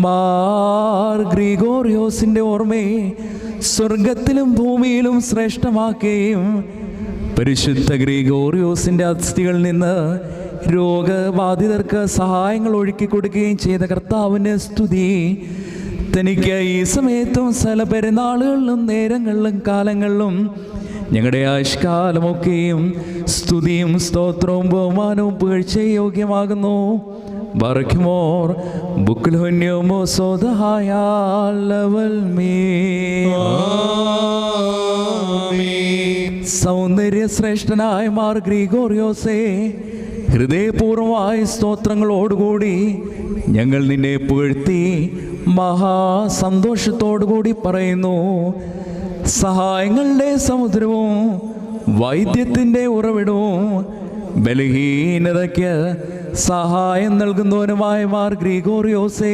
മാർ ഗ്രിഗോറിയോസിൻ്റെ ഓർമ്മയെ സ്വർഗത്തിലും ഭൂമിയിലും ശ്രേഷ്ഠമാക്കുകയും പരിശുദ്ധ ഗ്രിഗോറിയോസിൻ്റെ അസ്ഥികളിൽ നിന്ന് രോഗബാധിതർക്ക് സഹായങ്ങൾ ഒഴുക്കി കൊടുക്കുകയും ചെയ്ത കർത്താവിന് സ്തുതി. തനിക്ക് ഈ സമയത്തും സകല പെരുന്നാളുകളിലും നേരങ്ങളിലും കാലങ്ങളിലും ഞങ്ങളുടെ ആയുഷ്കാലമൊക്കെയും സ്തുതിയും സ്തോത്രവും ബഹുമാനവും പുകഴ്ചയും യോഗ്യമാകുന്നു. ബർഖ്മോർ ബുക്ലോന്യോമോ സോദഹായാലവൽ മേ. സൗന്ദര്യശ്രേഷ്ഠനായ മാർ ഗ്രിഗോറിയോസേ, ഹൃദയപൂർവമായ സ്തോത്രങ്ങളോടുകൂടി ഞങ്ങൾ നിന്നെ പുകഴ്ത്തി മഹാസന്തോഷത്തോടുകൂടി പറയുന്നു. സഹായങ്ങളുടെ സമുദ്രവും വൈദ്യത്തിൻ്റെ ഉറവിടവും ബലഹീനതയ്ക്ക് സഹായം നൽകുന്നവനുമായ മാർ ഗ്രിഗോറിയോസേ,